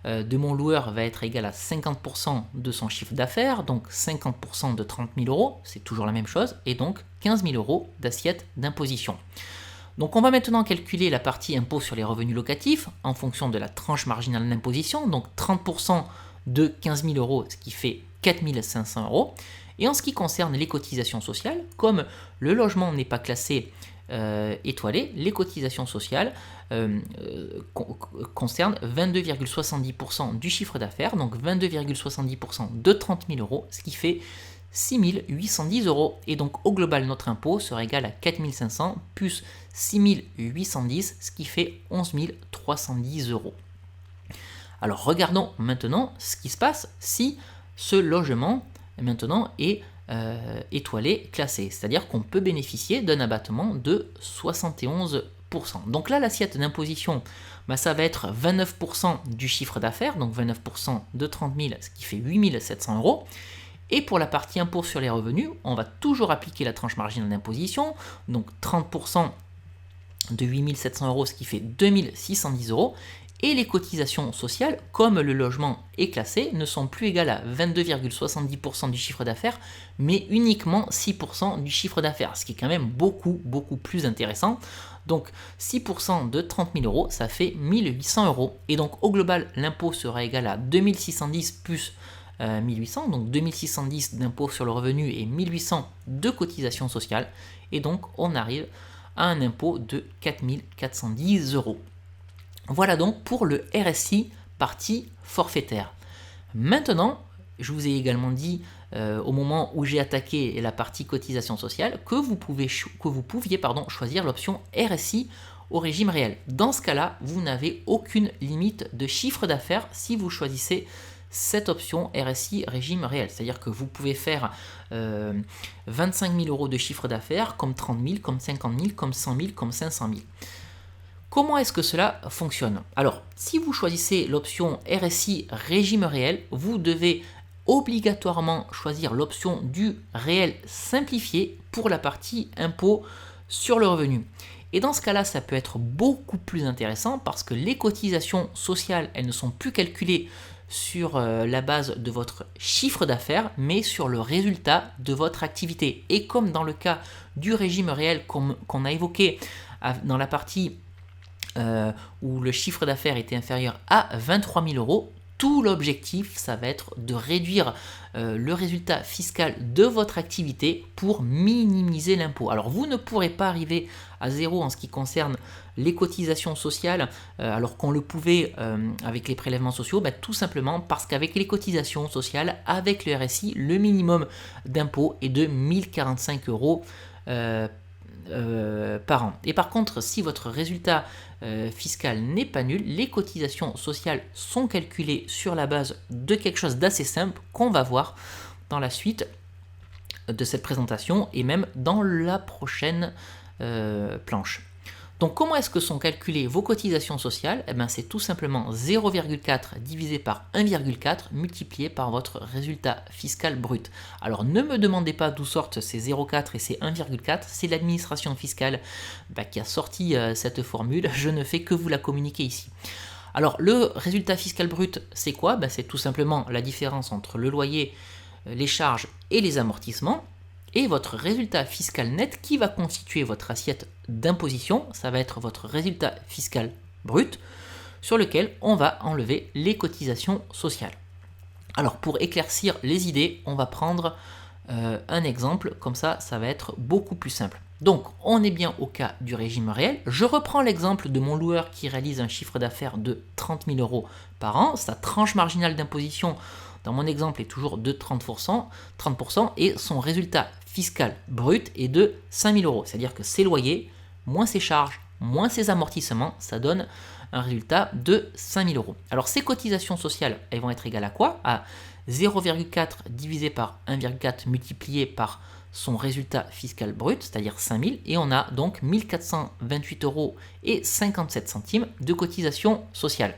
Speaker 1: de mon loueur va être égale à 50% de son chiffre d'affaires, donc 50% de 30 000 euros, c'est toujours la même chose, et donc 15 000 euros d'assiette d'imposition. Donc on va maintenant calculer la partie impôt sur les revenus locatifs en fonction de la tranche marginale d'imposition, donc 30% de 15 000 euros, ce qui fait 4 500 euros. Et en ce qui concerne les cotisations sociales, comme le logement n'est pas classé étoilé, les cotisations sociales concernent 22,70% du chiffre d'affaires, donc 22,70% de 30 000 euros, ce qui fait 6 810 euros. Et donc au global, notre impôt sera égal à 4 500 plus 6 810, ce qui fait 11 310 euros. Alors regardons maintenant ce qui se passe si ce logement maintenant est étoilé classé, c'est-à-dire qu'on peut bénéficier d'un abattement de 71%. Donc là, l'assiette d'imposition, ça va être 29% du chiffre d'affaires, donc 29% de 30 000, ce qui fait 8 700 euros. Et pour la partie impôt sur les revenus, on va toujours appliquer la tranche marginale d'imposition, donc 30% de 8 700 euros, ce qui fait 2 610 euros. Et les cotisations sociales, comme le logement est classé, ne sont plus égales à 22,70% du chiffre d'affaires, mais uniquement 6% du chiffre d'affaires, ce qui est quand même beaucoup plus intéressant. Donc 6% de 30 000 euros, ça fait 1800 euros. Et donc au global, l'impôt sera égal à 2610 plus 1800, donc 2610 d'impôt sur le revenu et 1800 de cotisations sociales. Et donc on arrive à un impôt de 4410 euros. Voilà donc pour le RSI partie forfaitaire. Maintenant, je vous ai également dit au moment où j'ai attaqué la partie cotisation sociale que vous pouviez choisir l'option RSI au régime réel. Dans ce cas-là, vous n'avez aucune limite de chiffre d'affaires si vous choisissez cette option RSI régime réel. C'est-à-dire que vous pouvez faire 25 000 euros de chiffre d'affaires, comme 30 000, comme 50 000, comme 100 000, comme 500 000. Comment est-ce que cela fonctionne? Alors, si vous choisissez l'option RSI régime réel, vous devez obligatoirement choisir l'option du réel simplifié pour la partie impôt sur le revenu. Et dans ce cas-là, ça peut être beaucoup plus intéressant parce que les cotisations sociales, elles ne sont plus calculées sur la base de votre chiffre d'affaires, mais sur le résultat de votre activité. Et comme dans le cas du régime réel qu'on a évoqué dans la partie où le chiffre d'affaires était inférieur à 23 000 euros, tout l'objectif, ça va être de réduire le résultat fiscal de votre activité pour minimiser l'impôt. Alors vous ne pourrez pas arriver à zéro en ce qui concerne les cotisations sociales alors qu'on le pouvait avec les prélèvements sociaux, tout simplement parce qu'avec les cotisations sociales, avec le RSI, le minimum d'impôt est de 1045 euros par an. Et par contre, si votre résultat fiscal n'est pas nul, les cotisations sociales sont calculées sur la base de quelque chose d'assez simple qu'on va voir dans la suite de cette présentation et même dans la prochaine planche. Donc comment est-ce que sont calculées vos cotisations sociales? C'est tout simplement 0,4 divisé par 1,4 multiplié par votre résultat fiscal brut. Alors ne me demandez pas d'où sortent ces 0,4 et ces 1,4, c'est l'administration fiscale qui a sorti cette formule, je ne fais que vous la communiquer ici. Alors le résultat fiscal brut, c'est quoi? C'est tout simplement la différence entre le loyer, les charges et les amortissements, et votre résultat fiscal net qui va constituer votre assiette d'imposition, ça va être votre résultat fiscal brut, sur lequel on va enlever les cotisations sociales. Alors pour éclaircir les idées, on va prendre un exemple, comme ça va être beaucoup plus simple. Donc on est bien au cas du régime réel. Je reprends l'exemple de mon loueur qui réalise un chiffre d'affaires de 30 000 euros par an. Sa tranche marginale d'imposition dans mon exemple est toujours de 30%, et son résultat fiscal brut est de 5 000 euros. C'est-à-dire que ses loyers, moins ses charges, moins ses amortissements, ça donne un résultat de 5 000 euros. Alors ces cotisations sociales, elles vont être égales à quoi? À 0,4 divisé par 1,4 multiplié par son résultat fiscal brut, c'est-à-dire 5 000, et on a donc 1 428 euros et 57 centimes de cotisations sociales.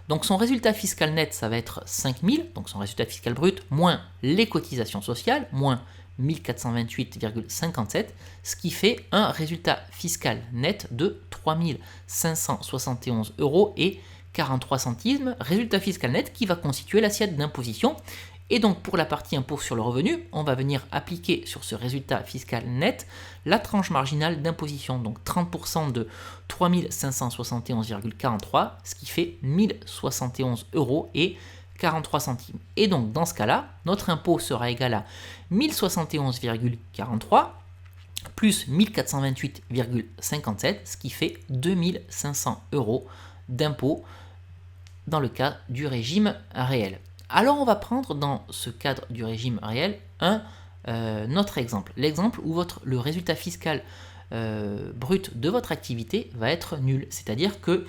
Speaker 1: Donc son résultat fiscal net, ça va être 5 000, donc son résultat fiscal brut, moins les cotisations sociales, moins 1428,57, ce qui fait un résultat fiscal net de 3 571 euros et 43 centimes, résultat fiscal net qui va constituer l'assiette d'imposition. Et donc pour la partie impôt sur le revenu, on va venir appliquer sur ce résultat fiscal net la tranche marginale d'imposition, donc 30% de 3 571,43, ce qui fait 1071 euros et 43 centimes. Et donc dans ce cas-là, notre impôt sera égal à 1071,43 plus 1428,57, ce qui fait 2500 euros d'impôt dans le cas du régime réel. Alors on va prendre dans ce cadre du régime réel un autre exemple. L'exemple où le résultat fiscal brut de votre activité va être nul. C'est-à-dire que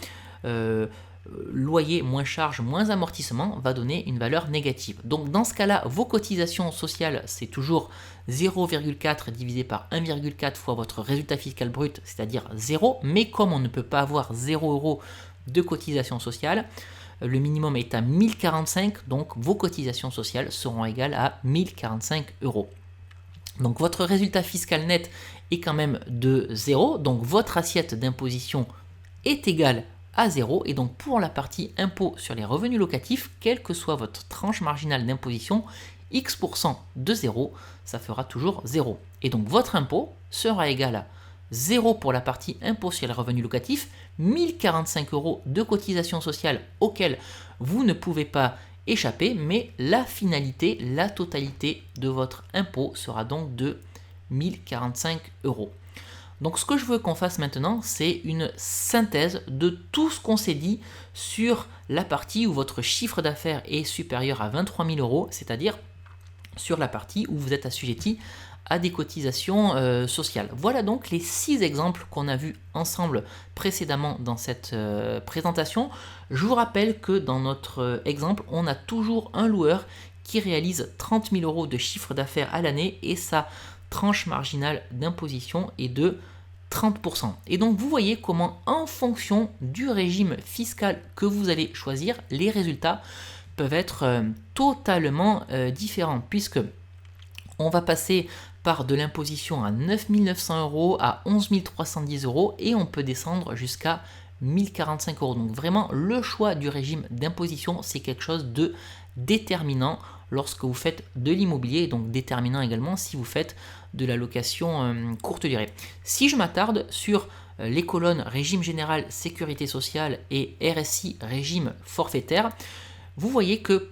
Speaker 1: loyer moins charge moins amortissement va donner une valeur négative. Donc dans ce cas-là, vos cotisations sociales, c'est toujours 0,4 divisé par 1,4 fois votre résultat fiscal brut, c'est-à-dire 0. Mais comme on ne peut pas avoir 0 euros de cotisations sociales, le minimum est à 1045, donc vos cotisations sociales seront égales à 1045 euros. Donc votre résultat fiscal net est quand même de 0, donc votre assiette d'imposition est égale à 0, et donc pour la partie impôt sur les revenus locatifs, quelle que soit votre tranche marginale d'imposition, X% de 0, ça fera toujours 0. Et donc votre impôt sera égal à 0 pour la partie impôt sur les revenus locatifs, 1045 euros de cotisation sociale auxquelles vous ne pouvez pas échapper, mais la finalité, la totalité de votre impôt sera donc de 1045 euros. Donc ce que je veux qu'on fasse maintenant, c'est une synthèse de tout ce qu'on s'est dit sur la partie où votre chiffre d'affaires est supérieur à 23 000 euros, c'est-à-dire sur la partie où vous êtes assujetti à des cotisations sociales. Voilà donc les 6 exemples qu'on a vus ensemble précédemment dans cette présentation. Je vous rappelle que dans notre exemple, on a toujours un loueur qui réalise 30 000 euros de chiffre d'affaires à l'année et sa tranche marginale d'imposition est de 30%. Et donc vous voyez comment en fonction du régime fiscal que vous allez choisir, les résultats peuvent être totalement différents, puisque on va passer par de l'imposition à 9 900 euros, à 11 310 euros, et on peut descendre jusqu'à 1045 euros. Donc vraiment, le choix du régime d'imposition, c'est quelque chose de déterminant lorsque vous faites de l'immobilier, et donc déterminant également si vous faites de la location courte durée. Si je m'attarde sur les colonnes régime général, sécurité sociale et RSI, régime forfaitaire, vous voyez que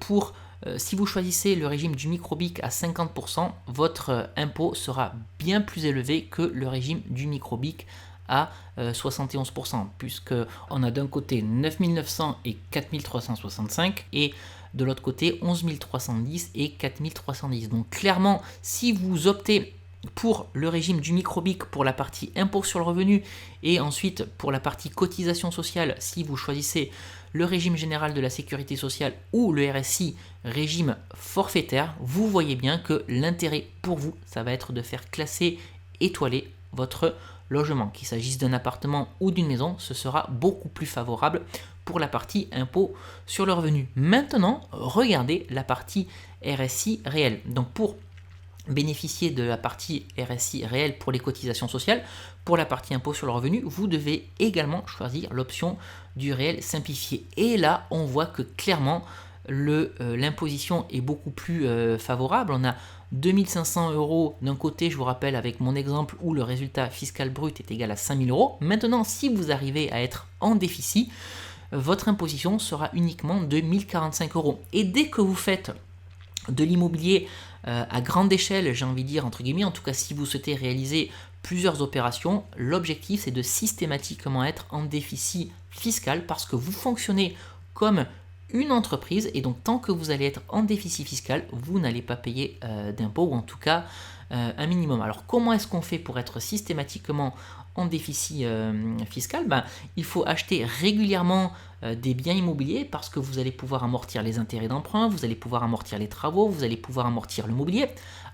Speaker 1: si vous choisissez le régime du microbic à 50%, votre impôt sera bien plus élevé que le régime du microbic à 71%, puisqu'on a d'un côté 9 900 et 4 365 et de l'autre côté 11 310 et 4 310. Donc clairement, si vous optez pour le régime du microbic pour la partie impôt sur le revenu et ensuite pour la partie cotisation sociale, si vous choisissez le régime général de la sécurité sociale ou le RSI, régime forfaitaire, vous voyez bien que l'intérêt pour vous, ça va être de faire classer, étoiler votre logement. Qu'il s'agisse d'un appartement ou d'une maison, ce sera beaucoup plus favorable pour la partie impôt sur le revenu. Maintenant, regardez la partie RSI réelle. Donc pour bénéficier de la partie RSI réelle pour les cotisations sociales. Pour la partie impôt sur le revenu, vous devez également choisir l'option du réel simplifié. Et là, on voit que clairement, l'imposition est beaucoup plus favorable. On a 2500 euros d'un côté, je vous rappelle avec mon exemple où le résultat fiscal brut est égal à 5000 euros. Maintenant, si vous arrivez à être en déficit, votre imposition sera uniquement de 1045 euros. Et dès que vous faites de l'immobilier à grande échelle, j'ai envie de dire entre guillemets, en tout cas si vous souhaitez réaliser plusieurs opérations, l'objectif c'est de systématiquement être en déficit fiscal parce que vous fonctionnez comme une entreprise et donc tant que vous allez être en déficit fiscal, vous n'allez pas payer d'impôts ou en tout cas un minimum. Alors comment est-ce qu'on fait pour être systématiquement en déficit fiscal? Il faut acheter régulièrement des biens immobiliers parce que vous allez pouvoir amortir les intérêts d'emprunt, vous allez pouvoir amortir les travaux, vous allez pouvoir amortir le mobilier.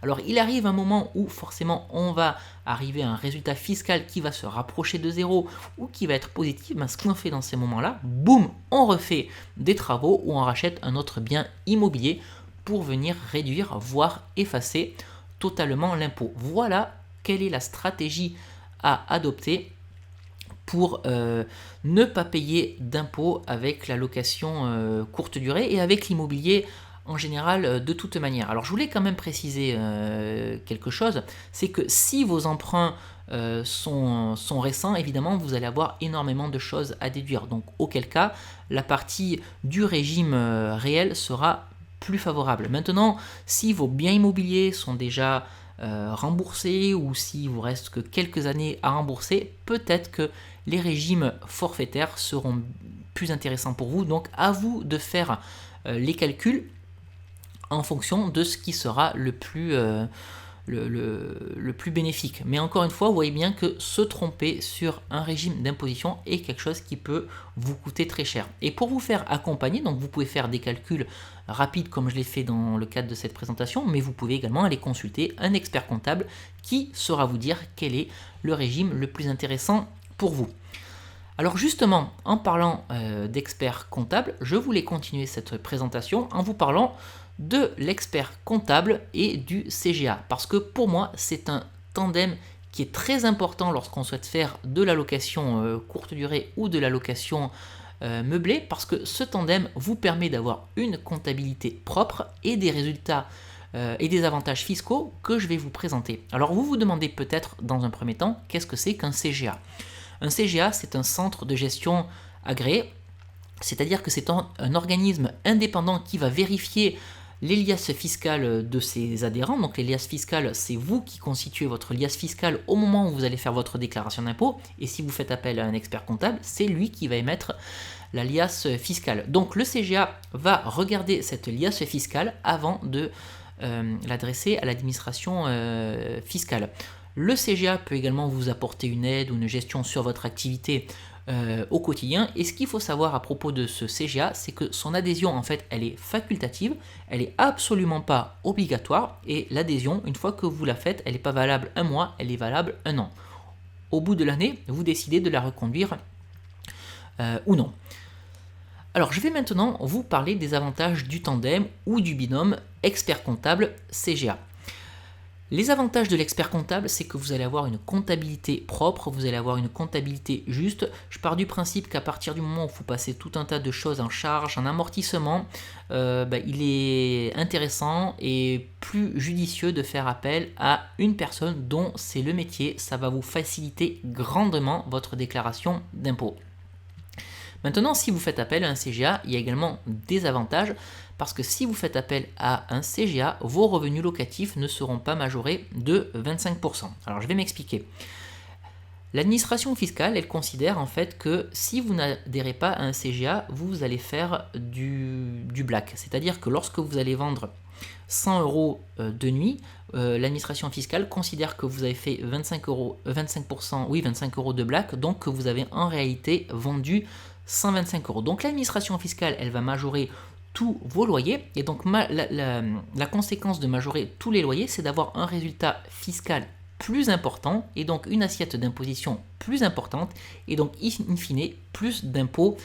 Speaker 1: Alors il arrive un moment où forcément on va arriver à un résultat fiscal qui va se rapprocher de zéro ou qui va être positif. Ce qu'on fait dans ces moments-là, boum, on refait des travaux ou on rachète un autre bien immobilier pour venir réduire, voire effacer totalement l'impôt. Voilà quelle est la stratégie à adopter pour ne pas payer d'impôts avec la location courte durée et avec l'immobilier en général de toute manière. Alors je voulais quand même préciser quelque chose, c'est que si vos emprunts sont récents, évidemment vous allez avoir énormément de choses à déduire. Donc auquel cas la partie du régime réel sera plus favorable. Maintenant, si vos biens immobiliers sont déjà remboursés ou s'il vous reste que quelques années à rembourser, peut-être que les régimes forfaitaires seront plus intéressants pour vous. Donc à vous de faire les calculs en fonction de ce qui sera le plus bénéfique. Mais encore une fois, vous voyez bien que se tromper sur un régime d'imposition est quelque chose qui peut vous coûter très cher. Et pour vous faire accompagner, donc vous pouvez faire des calculs rapides comme je l'ai fait dans le cadre de cette présentation, mais vous pouvez également aller consulter un expert comptable qui saura vous dire quel est le régime le plus intéressant pour vous. Alors justement, en parlant d'expert comptable, je voulais continuer cette présentation en vous parlant de l'expert comptable et du CGA. Parce que pour moi, c'est un tandem qui est très important lorsqu'on souhaite faire de la location courte durée ou de la location meublée, parce que ce tandem vous permet d'avoir une comptabilité propre et des résultats et des avantages fiscaux que je vais vous présenter. Alors vous vous demandez peut-être dans un premier temps, qu'est-ce que c'est qu'un CGA ? Un CGA, c'est un centre de gestion agréé, c'est-à-dire que c'est un organisme indépendant qui va vérifier les liasses fiscales de ses adhérents. Donc les liasses fiscales, c'est vous qui constituez votre liasse fiscale au moment où vous allez faire votre déclaration d'impôt. Et si vous faites appel à un expert comptable, c'est lui qui va émettre la liasse fiscale. Donc le CGA va regarder cette liasse fiscale avant de l'adresser à l'administration fiscale. Le CGA peut également vous apporter une aide ou une gestion sur votre activité au quotidien. Et ce qu'il faut savoir à propos de ce CGA, c'est que son adhésion, en fait, elle est facultative, elle est absolument pas obligatoire. Et l'adhésion, une fois que vous la faites, elle n'est pas valable un mois, elle est valable un an. Au bout de l'année, vous décidez de la reconduire ou non. Alors, je vais maintenant vous parler des avantages du tandem ou du binôme expert comptable CGA. Les avantages de l'expert comptable, c'est que vous allez avoir une comptabilité propre, vous allez avoir une comptabilité juste. Je pars du principe qu'à partir du moment où vous passez tout un tas de choses en charge, en amortissement, il est intéressant et plus judicieux de faire appel à une personne dont c'est le métier. Ça va vous faciliter grandement votre déclaration d'impôt. Maintenant, si vous faites appel à un CGA, il y a également des avantages parce que si vous faites appel à un CGA, vos revenus locatifs ne seront pas majorés de 25%. Alors, je vais m'expliquer. L'administration fiscale, elle considère en fait que si vous n'adhérez pas à un CGA, vous allez faire du black. C'est-à-dire que lorsque vous allez vendre 100 euros de nuit, l'administration fiscale considère que vous avez fait 25 euros de black, donc que vous avez en réalité vendu 125 euros. Donc l'administration fiscale, elle va majorer tous vos loyers, et donc la conséquence de majorer tous les loyers, c'est d'avoir un résultat fiscal plus important, et donc une assiette d'imposition plus importante, et donc in fine plus d'impôts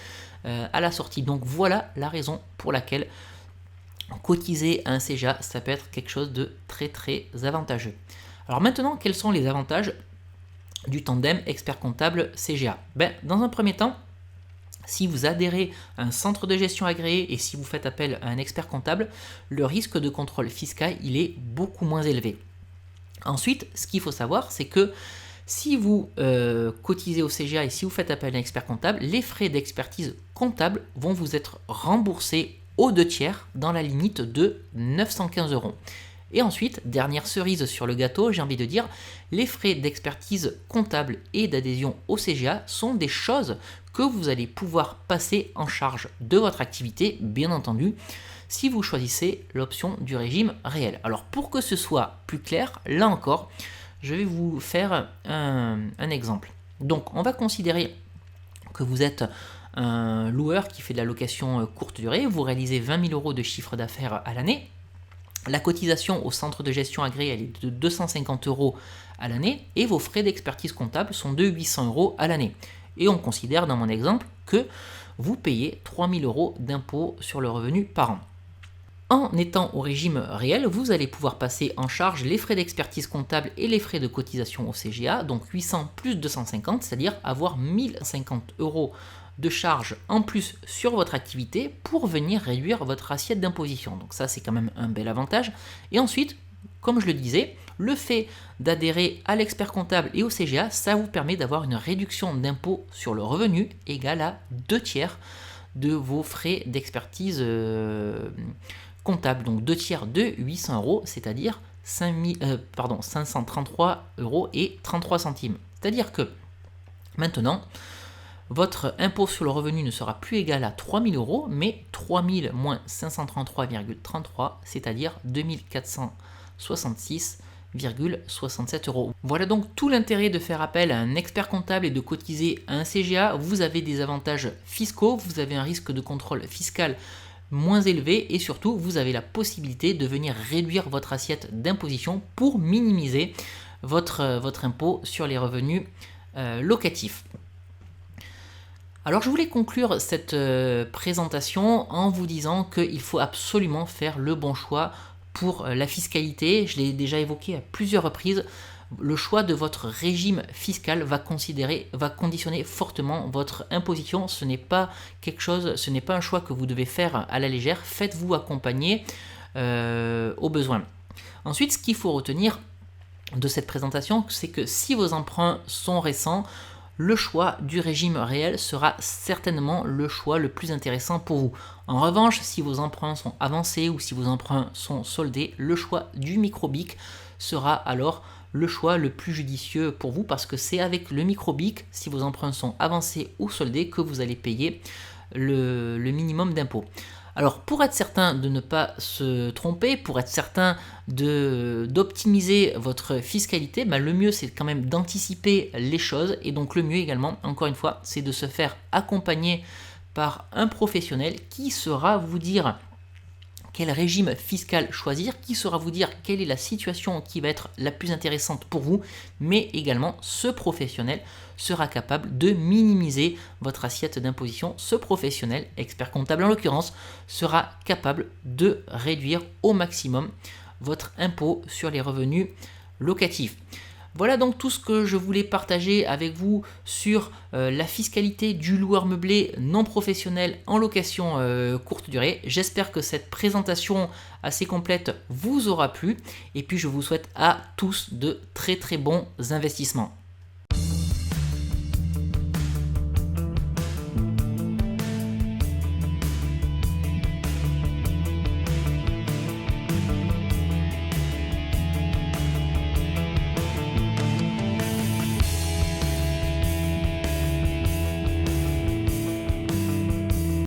Speaker 1: à la sortie. Donc voilà la raison pour laquelle cotiser à un CGA, ça peut être quelque chose de très très avantageux. Alors maintenant, quels sont les avantages du tandem expert comptable CGA? Dans un premier temps, si vous adhérez à un centre de gestion agréé et si vous faites appel à un expert comptable, le risque de contrôle fiscal il est beaucoup moins élevé. Ensuite, ce qu'il faut savoir, c'est que si vous cotisez au CGA et si vous faites appel à un expert comptable, les frais d'expertise comptable vont vous être remboursés aux 2/3 dans la limite de 915 €. Et ensuite, dernière cerise sur le gâteau, j'ai envie de dire, les frais d'expertise comptable et d'adhésion au CGA sont des choses que vous allez pouvoir passer en charge de votre activité, bien entendu, si vous choisissez l'option du régime réel. Alors pour que ce soit plus clair, là encore, je vais vous faire un exemple. Donc on va considérer que vous êtes un loueur qui fait de la location courte durée, vous réalisez 20 000 € de chiffre d'affaires à l'année. La cotisation au centre de gestion agréé elle est de 250 € à l'année et vos frais d'expertise comptable sont de 800 € à l'année. Et on considère dans mon exemple que vous payez 3 000 € d'impôt sur le revenu par an. En étant au régime réel, vous allez pouvoir passer en charge les frais d'expertise comptable et les frais de cotisation au CGA, donc 800 plus 250, c'est-à-dire avoir 1050 € de charges en plus sur votre activité pour venir réduire votre assiette d'imposition. Donc ça, c'est quand même un bel avantage. Et ensuite, comme je le disais, le fait d'adhérer à l'expert comptable et au CGA, ça vous permet d'avoir une réduction d'impôt sur le revenu égale à 2/3 de vos frais d'expertise comptable. Donc 2/3 de 800 €, c'est-à-dire 533 € et 33 centimes. C'est-à-dire que maintenant, votre impôt sur le revenu ne sera plus égal à 3 000 €, mais 3 000 moins 533,33, c'est-à-dire 2466,67 €. Voilà donc tout l'intérêt de faire appel à un expert comptable et de cotiser à un CGA. Vous avez des avantages fiscaux, vous avez un risque de contrôle fiscal moins élevé et surtout vous avez la possibilité de venir réduire votre assiette d'imposition pour minimiser votre impôt sur les revenus locatifs. Alors je voulais conclure cette présentation en vous disant qu'il faut absolument faire le bon choix pour la fiscalité. Je l'ai déjà évoqué à plusieurs reprises. Le choix de votre régime fiscal va conditionner fortement votre imposition. Ce n'est pas un choix que vous devez faire à la légère. Faites-vous accompagner au besoin. Ensuite, ce qu'il faut retenir de cette présentation, c'est que si vos emprunts sont récents, le choix du régime réel sera certainement le choix le plus intéressant pour vous. En revanche, si vos emprunts sont avancés ou si vos emprunts sont soldés, le choix du micro-BIC sera alors le choix le plus judicieux pour vous parce que c'est avec le micro-BIC, si vos emprunts sont avancés ou soldés, que vous allez payer le minimum d'impôt. Alors pour être certain de ne pas se tromper, pour être certain d'optimiser votre fiscalité, le mieux c'est quand même d'anticiper les choses et donc le mieux également, encore une fois, c'est de se faire accompagner par un professionnel qui saura vous dire quel régime fiscal choisir, qui saura vous dire quelle est la situation qui va être la plus intéressante pour vous, mais également ce professionnel sera capable de minimiser votre assiette d'imposition. Ce professionnel, expert comptable en l'occurrence, sera capable de réduire au maximum votre impôt sur les revenus locatifs. Voilà donc tout ce que je voulais partager avec vous sur la fiscalité du loueur meublé non professionnel en location courte durée. J'espère que cette présentation assez complète vous aura plu et puis je vous souhaite à tous de très très bons investissements.